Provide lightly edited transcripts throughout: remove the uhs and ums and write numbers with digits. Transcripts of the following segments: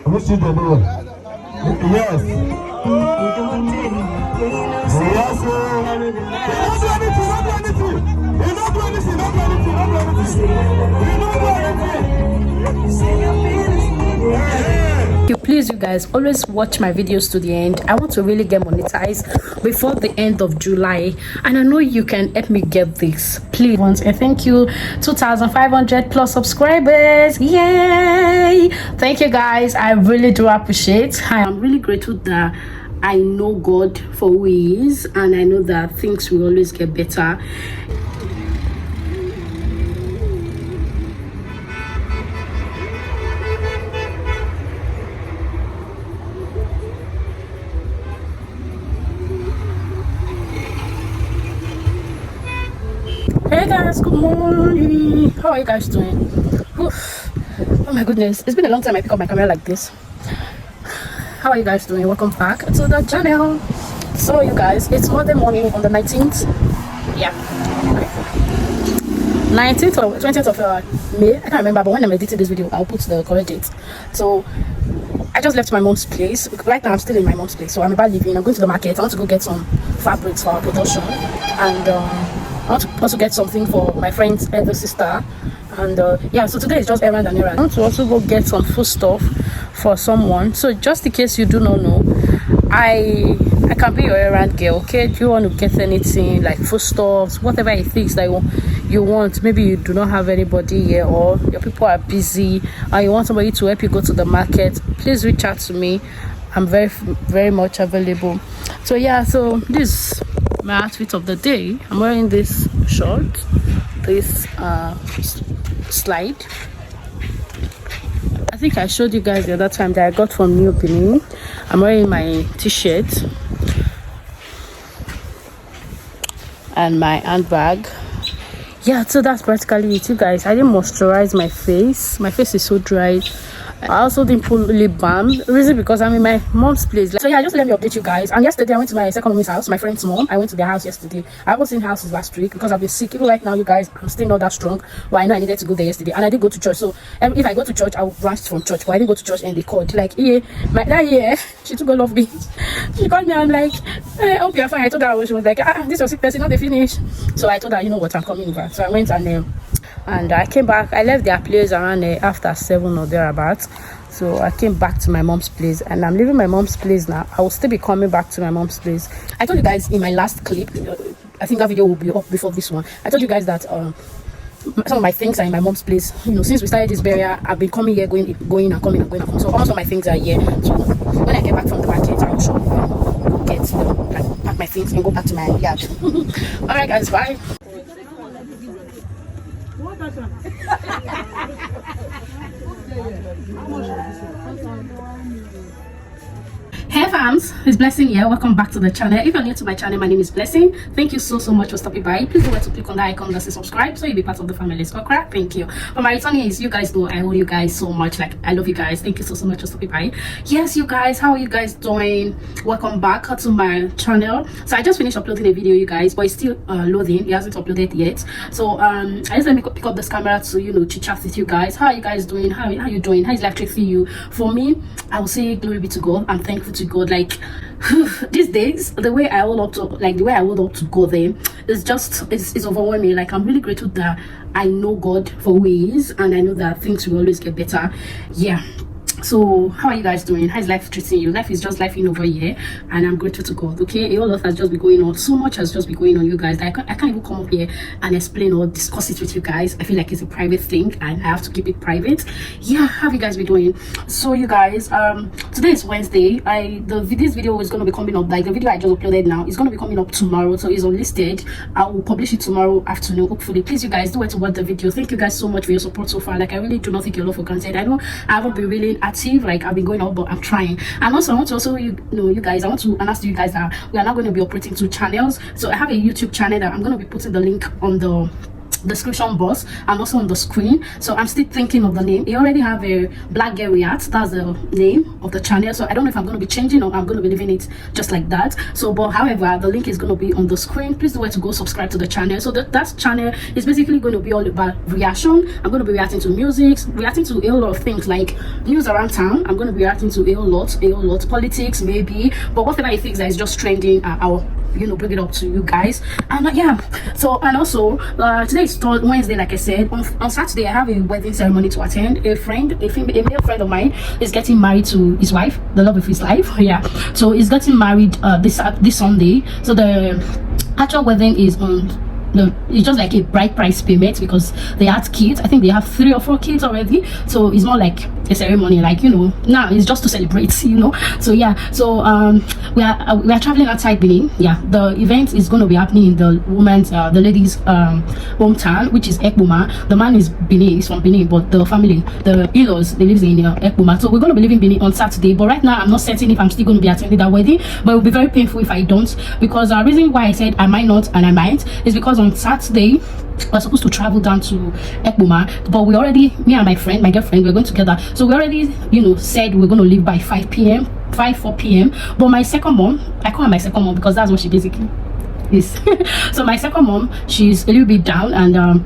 Which you don't know? Yes. Yes, Please, you guys, always watch my videos to the end. I want to really get monetized before the end of July, and I know you can help me get this. Please, once and thank you. 2,500 plus subscribers. Yay! Thank you guys. I really do appreciate. I'm really grateful that I know God for who He is, and I know that things will always get better. Hey guys, good morning. How are you guys doing? Oof. Oh my goodness, it's been a long time I pick up my camera like this. How are you guys doing? Welcome back to the channel. So you guys, it's Monday morning on the 19th. Yeah, 19th or 20th of May. I can't remember, but when I'm editing this video, I'll put the correct date. So I just left my mom's place. Right now I'm still in my mom's place, so I'm about leaving. I'm going to the market. I want to go get some fabrics for our production, and I want to also get something for my friend's elder sister. And yeah, so today is just errand and errand. I want to also go get some food stuff for someone. So just in case you do not know, I can be your errand girl. Okay, do you want to get anything like food stuffs, whatever it is that you want? Maybe you do not have anybody here, or your people are busy and you want somebody to help you go to the market, please reach out to me. I'm very much available. So yeah, so this my outfit of the day. I'm wearing this short, this slide. I think I showed you guys the other time that I got from New Benin. I'm wearing my t-shirt and my handbag. Yeah, so that's practically it, you guys. I didn't moisturize my face. My face is so dry. I also didn't put lip balm. Reason because I'm in my mom's place. So yeah, just let me update you guys. And yesterday I went to my second mommy's house, my friend's mom. I went to their house yesterday. I haven't seen houses last week because I've been sick. Even right now, you guys, I'm still not that strong. But I know I needed to go there yesterday, and I did go to church. So if I go to church, I will rush from church. But I didn't go to church, and they called like, yeah, that year she took all of me. She called me and I'm like, I hope you're fine. I told her, she was like, this was sick person, not the finish. So I told her, you know what, I'm coming over. So I went and I came back. I left their place around after 7 or thereabouts. So I came back to my mom's place, and I'm leaving my mom's place now. I will still be coming back to my mom's place. I told you guys in my last clip, I think that video will be up before this one. I told you guys that some of my things are in my mom's place. You know, since we started this burial, I've been coming here, going and coming and going. So also my things are here. So when I get back from the market, I'll show you, get like, pack my things and go back to my yard. All right, guys, bye. Hey fams, it's Blessing here. Welcome back to the channel. If you're new to my channel, my name is Blessing. Thank you so much for stopping by. Please don't forget to click on that icon that says subscribe so you'll be part of the family. Okay, thank you. But my return is, you guys know I owe you guys so much. Like, I love you guys. Thank you so much for stopping by. Yes, you guys, how are you guys doing? Welcome back to my channel. So I just finished uploading a video, you guys, but it's still loading. It hasn't uploaded yet. So I just let me pick up this camera to, you know, chit chat with you guys. How are you guys doing? How are you doing? How is life treating you? For me, I will say glory be to God. I'm thankful to God. Like these days, the way I hold up to God there is just it's overwhelming. Like, I'm really grateful that I know God for who He is, and I know that things will always get better. Yeah. So how are you guys doing? How is life treating you? Life is just life in over here, and I'm grateful to God. Okay, a whole lot has just been going on. So much has just been going on, you guys. I can't even come up here and explain or discuss it with you guys. I feel like it's a private thing, and I have to keep it private. Yeah, how have you guys been doing? So you guys, today is Wednesday. This video is going to be coming up. Like, the video I just uploaded now is going to be coming up tomorrow, so it's unlisted. I will publish it tomorrow afternoon, hopefully. Please, you guys, do it to watch the video. Thank you guys so much for your support so far. Like, I really do not take your love for granted. I know I haven't been really active, like I've been going out, but I'm trying. And also I want to you guys, I want to announce to you guys that we are now going to be operating 2 channels. So I have a YouTube channel that I'm going to be putting the link on the description box and also on the screen. So I'm still thinking of the name. You already have a Black Girl React, that's the name of the channel. So I don't know if I'm going to be changing or I'm going to be leaving it just like that. So but however, the link is going to be on the screen. Please do where to go subscribe to the channel. So that channel is basically going to be all about reaction. I'm going to be reacting to music, reacting to a lot of things like news around town. I'm going to be reacting to a lot politics maybe, but whatever I think that is just trending, I'll bring it up to you guys. And yeah, so and also today is Wednesday, like I said. On Saturday I have a wedding ceremony to attend. A male friend of mine is getting married to his wife, the love of his life. Yeah, so he's getting married this Sunday. So the actual wedding is on it's just like a bride price payment because they had kids. I think they have 3 or 4 kids already, so it's more like a ceremony, like now it's just to celebrate, so yeah. So we are traveling outside Benin. Yeah, the event is going to be happening in the ladies hometown, which is Ekboma. The man is Benin, he's from Benin, but the family, the in-laws, they live in Ekboma. So we're going to be leaving Benin on Saturday, but right now I'm not certain if I'm still going to be attending that wedding, but it will be very painful if I don't, because the reason why I said I might not and I might is because on Saturday we're supposed to travel down to Ekboma, but we already, me and my girlfriend, we're going together. So we already said we're going to leave by 4 p.m. But my second mom, I call her my second mom because that's what she basically is. So my second mom, she's a little bit down, and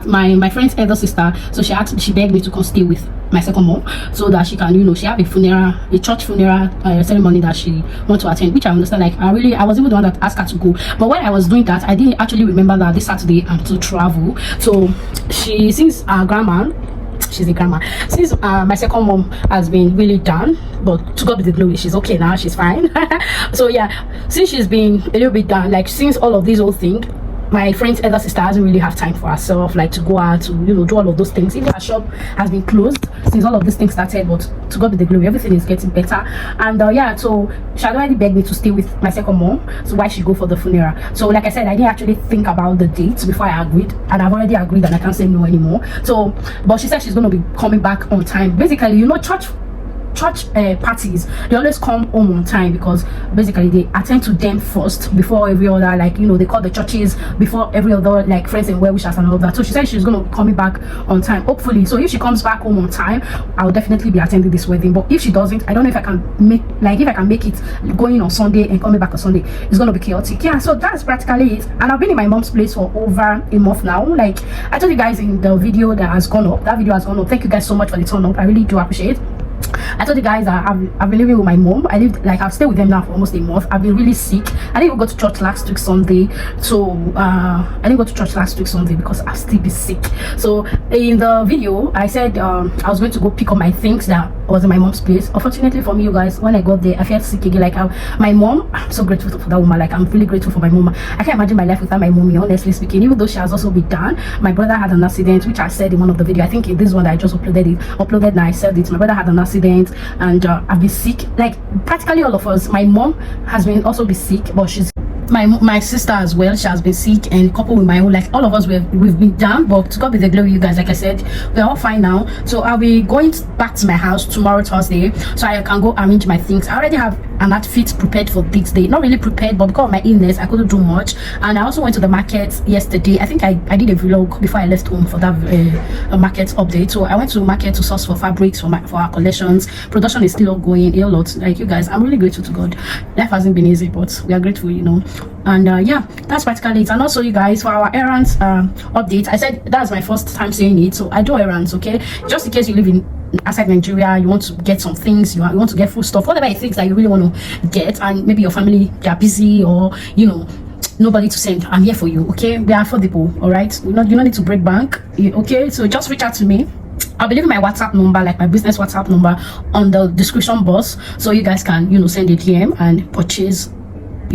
my friend's elder sister, so she begged me to come stay with my second mom so that she can she have a church funeral ceremony that she wants to attend, which I understand. Like I was even the one that asked her to go, but when I was doing that I didn't actually remember that this Saturday I'm to travel. So since our grandma, she's a grandma, since my second mom has been really down, but to God be the glory, she's okay now, she's fine. So yeah, since she's been a little bit down, like since all of these whole thing, my friend's elder sister doesn't really have time for herself, like to go out to do all of those things. Even her shop has been closed since all of these things started, but to God be the glory, everything is getting better. And yeah, so she had already begged me to stay with my second mom, so why she go for the funeral. So like I said, I didn't actually think about the date before I agreed, and I've already agreed and I can't say no anymore. So but she said she's going to be coming back on time. Basically, church parties, they always come home on time because basically they attend to them first before every other, like they call the churches before every other, like friends and well-wishers and all that. So she said she's going to be coming back on time, hopefully. So if she comes back home on time, I'll definitely be attending this wedding. But if she doesn't, I don't know if I can make it going on Sunday and coming back on Sunday. It's going to be chaotic. Yeah, so that's practically it. And I've been in my mom's place for over a month now. Like I told you guys in the video that has gone up, that video has gone up. Thank you guys so much for the turn up. I really do appreciate it. I told you guys that I've been living with my mom. I've stayed with them now for almost a month. I've been really sick. I didn't even go to church last week Sunday. So I didn't go to church last week Sunday because I've still been sick. So in the video I said I was going to go pick up my things that was in my mom's place. Unfortunately for me, you guys, when I got there I felt sick again. Like my mom, I'm so grateful for that woman. Like I'm really grateful for my mom. I can't imagine my life without my mommy, honestly speaking. Even though she has also been down, my brother had an accident, which I said in one of the videos. I think in this one that I just uploaded now, I said it. My brother had an accident and I've been sick, like practically all of us. My mom has been also been sick, but she's my sister as well, she has been sick, and coupled with my own, like all of us we've been down, but to God be the glory, you guys. Like I said, we're all fine now. So I'll be going back to my house tomorrow, Thursday, so I can go arrange my things. I already have an outfit prepared for this day, not really prepared, but because of my illness I couldn't do much. And I also went to the market yesterday. I think I did a vlog before I left home for that market update. So I went to the market to source for fabrics for our collections. Production is still ongoing a lot. Like you guys, I'm really grateful to God. Life hasn't been easy, but we are grateful, and yeah, that's practically it. And also, you guys, for our errands update, I said that's my first time saying it, so I do errands, okay? Just in case you live in outside Nigeria, you want to get some things, you want to get food stuff, whatever it is that you really want to get, and maybe your family, they are busy, or nobody to send, I'm here for you, okay? We are affordable, all right? You don't need to break bank, okay? So just reach out to me. I'll be leaving my WhatsApp number, like my business WhatsApp number, on the description box, so you guys can send a DM and purchase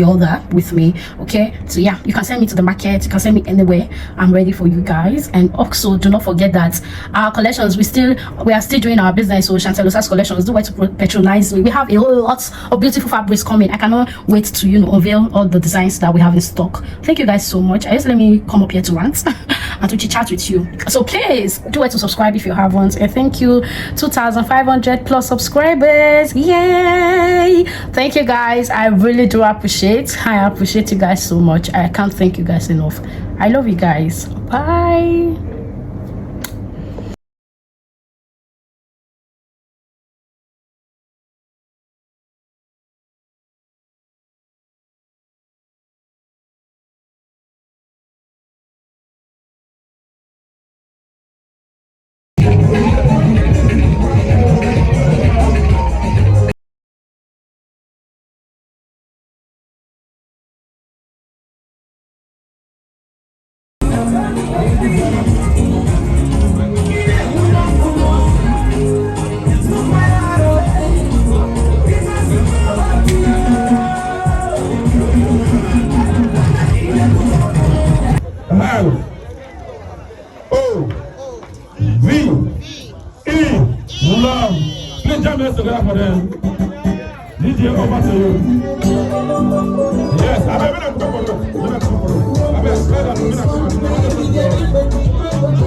all that with me, okay? So yeah, you can send me to the market, you can send me anywhere. I'm ready for you guys. And also do not forget that our collections, we are still doing our business. So Chantelosa's collections, do want to patronize me. We have a whole lot of beautiful fabrics coming. I cannot wait to unveil all the designs that we have in stock. Thank you guys so much. I just let me come up here to rant and to chit chat with you. So please do want to subscribe if you haven't. And thank you, 2,500 plus subscribers, yay! Thank you guys, I really do appreciate. I appreciate you guys so much. I can't thank you guys enough. I love you guys. Bye. Love. Please jam us together for them. DJ, over to you. Yes, I mean, I'm going to come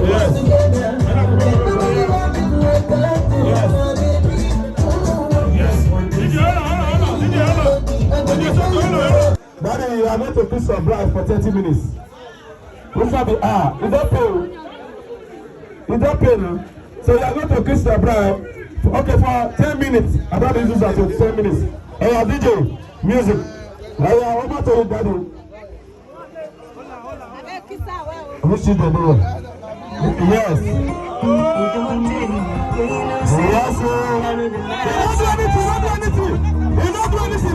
Yes. Yes. DJ, Daddy, you are going to kiss your bride for 30 minutes. Which will be is that pay? Is that pay now? So you are going to kiss the bride. Okay, for 10 minutes. I don't use that for 10 minutes. Hey, DJ, music. Hey, over to you, Daddy. Who's the door? Yes. Yes, sir. You don't do anything.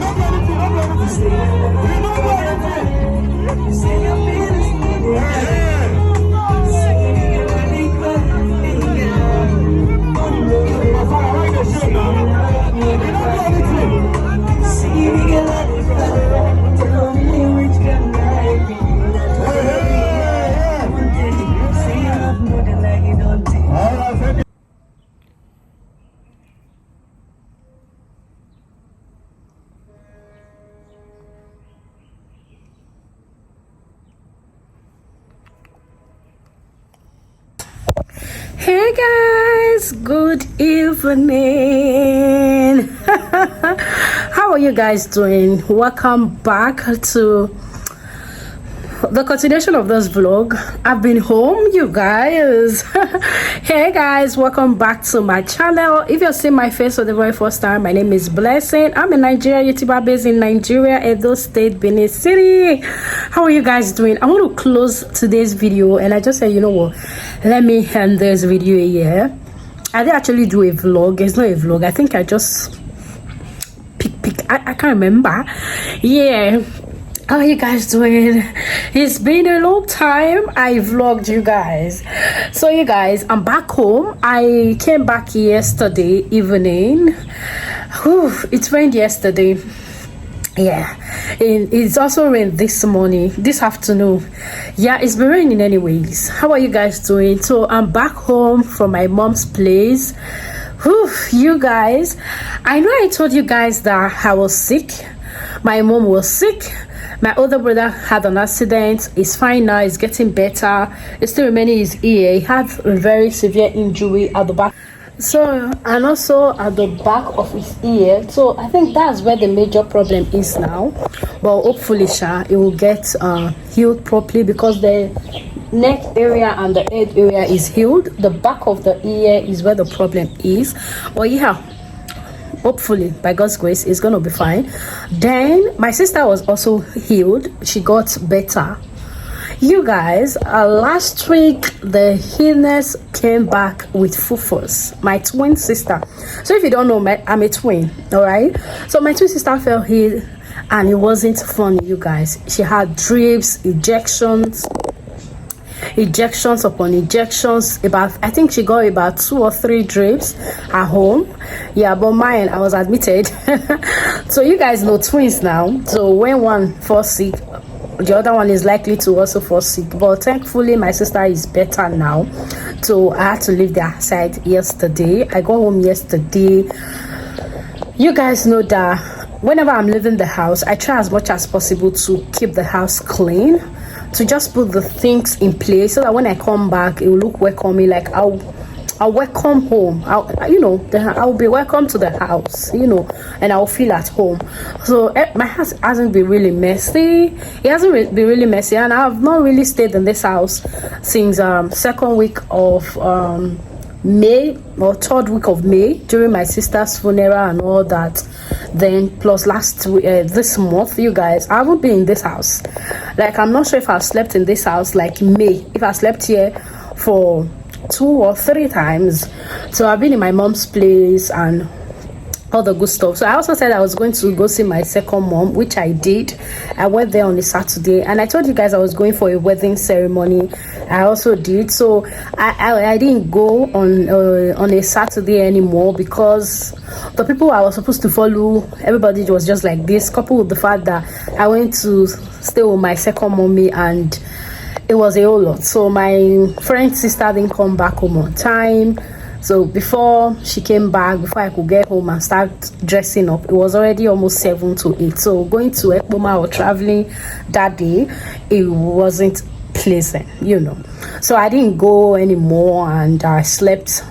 Hey guys, good evening. How are you guys doing? Welcome back to the continuation of this vlog. I've been home, you guys. Hey guys, welcome back to my channel. If you're seeing my face for the very first time, my name is Blessing. I'm a Nigerian YouTuber based in Nigeria, Edo State, Benin City. How are you guys doing? I want to close today's video and I just said, you know what, let me end this video here. I did actually do a vlog. It's not a vlog. I think I just I can't remember. Yeah. How are you guys doing? It's been a long time I vlogged you guys. So you guys, I'm back home. I came back yesterday evening. Whew, it rained yesterday. Yeah, and it's also rained this morning, this afternoon. Yeah, it's been raining anyways. How are you guys doing? So I'm back home from my mom's place. Whew, you guys, I know I told you guys that I was sick. My mom was sick. My older brother had an accident. He's fine now. He's getting better. It's still remaining his ear. He had a very severe injury at the back. So, and also at the back of his ear. So I think that's where the major problem is now. But hopefully, it will get healed properly because the neck area and the head area is healed. The back of the ear is where the problem is. But yeah, hopefully by God's grace it's gonna be fine. Then my sister was also healed. She got better. You guys, last week the illness came back with full force. My twin sister. So if you don't know, I'm a twin. All right. So my twin sister fell ill, and it wasn't funny, you guys. She had drips, injections upon injections. I think she got about 2 or 3 drips at home. Yeah, but mine, I was admitted. So you guys know twins now. So when one falls sick, the other one is likely to also fall sick. But thankfully my sister is better now. So I had to leave their side yesterday. I got home yesterday. You guys know that whenever I'm leaving the house, I try as much as possible to keep the house clean, to just put the things in place so that when I come back it will look welcoming, like how I'll welcome home. I'll be welcome to the house, and I'll feel at home. So my house hasn't been really messy. It hasn't been really messy, and I've not really stayed in this house since second week of May or third week of May during my sister's funeral and all that. Then plus this month, you guys, I haven't been in this house. Like, I'm not sure if I've slept in this house like May, if I slept here for 2 or 3 times. So I've been in my mom's place and all the good stuff. So I also said I was going to go see my second mom, which I did. I went there on a Saturday, and I told you guys I was going for a wedding ceremony. I also did. So I didn't go on a Saturday anymore because the people I was supposed to follow, everybody was just like this, coupled with the fact that I went to stay with my second mommy, and it was a whole lot. So my friend's sister didn't come back home on time. So before she came back, before I could get home and start dressing up, it was already almost 7 to 8. So going to Ekpoma or traveling that day, it wasn't pleasant, So I didn't go anymore, and I slept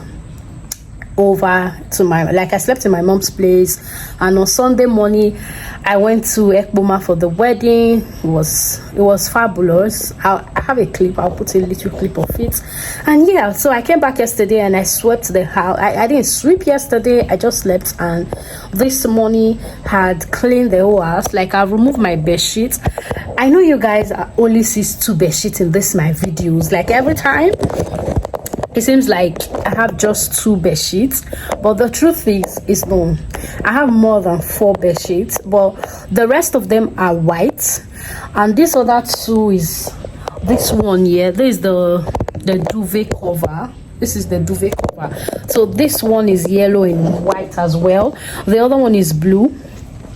over to I slept in my mom's place. And on Sunday morning I went to Ekpoma for the wedding. It was fabulous. I have a clip. I'll put a little clip of it. And yeah, so I came back yesterday and I swept the house. I didn't sweep yesterday, I just slept, and this morning had cleaned the whole house. Like, I've removed my bed sheet. I know you guys only see 2 bed sheets in my videos. Like, every time it seems like I have just 2 bed sheets, but the truth is no, I have more than 4 bed sheets, but the rest of them are white, and this other 2 is this one here. This is the duvet cover. This is the duvet cover. So this one is yellow and white as well. The other one is blue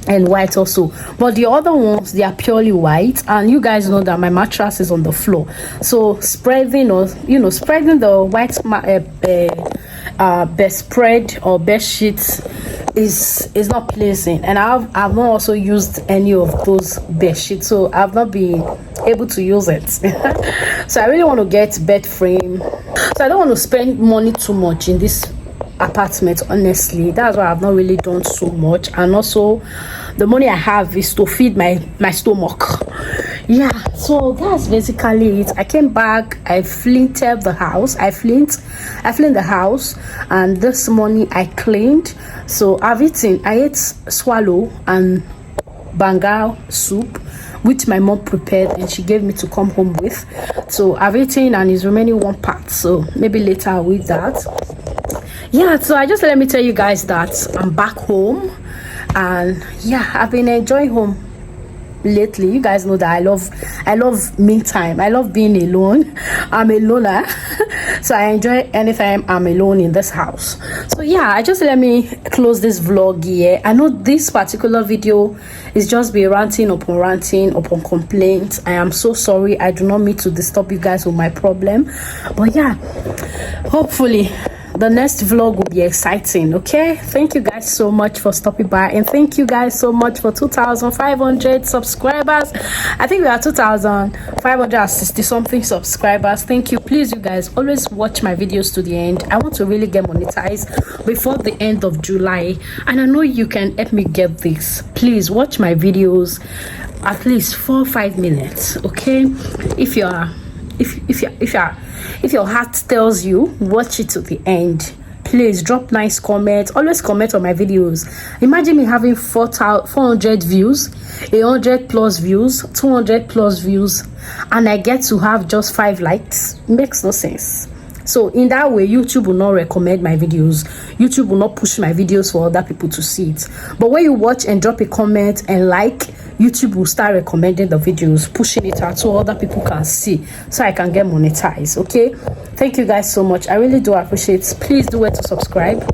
and white also, but the other ones, they are purely white. And you guys know that my mattress is on the floor, so spreading the white bedspread or bed sheets is not pleasant. And I've not also used any of those bed sheets, so I've not been able to use it. So I really want to get bed frame, so I don't want to spend money too much in this apartment. Honestly, that's why I've not really done so much. And also, the money I have is to feed my stomach. Yeah, so that's basically it. I came back, I flinted the house. I flint the house, and this morning I cleaned. So I ate swallow and banga soup, which my mom prepared and she gave me to come home with. So I've eaten, and it's remaining 1 part, so maybe later I'll eat that. Yeah, so let me tell you guys that I'm back home, and yeah, I've been enjoying home lately. You guys know that I love me time. I love being alone. I'm a loner. So I enjoy anytime I'm alone in this house. So yeah, let me close this vlog here. I know this particular video is just be ranting upon complaints. I am so sorry. I do not mean to disturb you guys with my problem, but yeah, hopefully the next vlog will be exciting. Okay, thank you guys so much for stopping by, and thank you guys so much for 2,500 subscribers. I think we are 2,560 something subscribers. Thank you. Please, you guys, always watch my videos to the end. I want to really get monetized before the end of July, and I know you can help me get this. Please watch my videos at least 4 or 5 minutes. Okay, if your heart tells you, watch it to the end. Please drop nice comments. Always comment on my videos. Imagine me having 400 views, 100 plus views, 200 plus views, and I get to have just 5 likes. It makes no sense. So in that way, YouTube will not recommend my videos. YouTube will not push my videos for other people to see it. But when you watch and drop a comment and like, YouTube will start recommending the videos, pushing it out so other people can see, so I can get monetized. Okay, thank you guys so much. I really do appreciate it. Please do it to subscribe,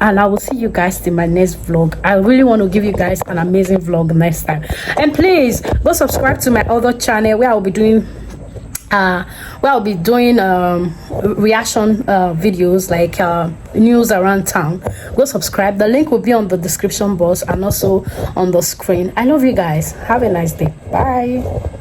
and I will see you guys in my next vlog. I really want to give you guys an amazing vlog next time. And please go subscribe to my other channel where I'll be doing reaction videos, like news around town. Go subscribe. The link will be on the description box and also on the screen. I love you guys. Have a nice day. Bye.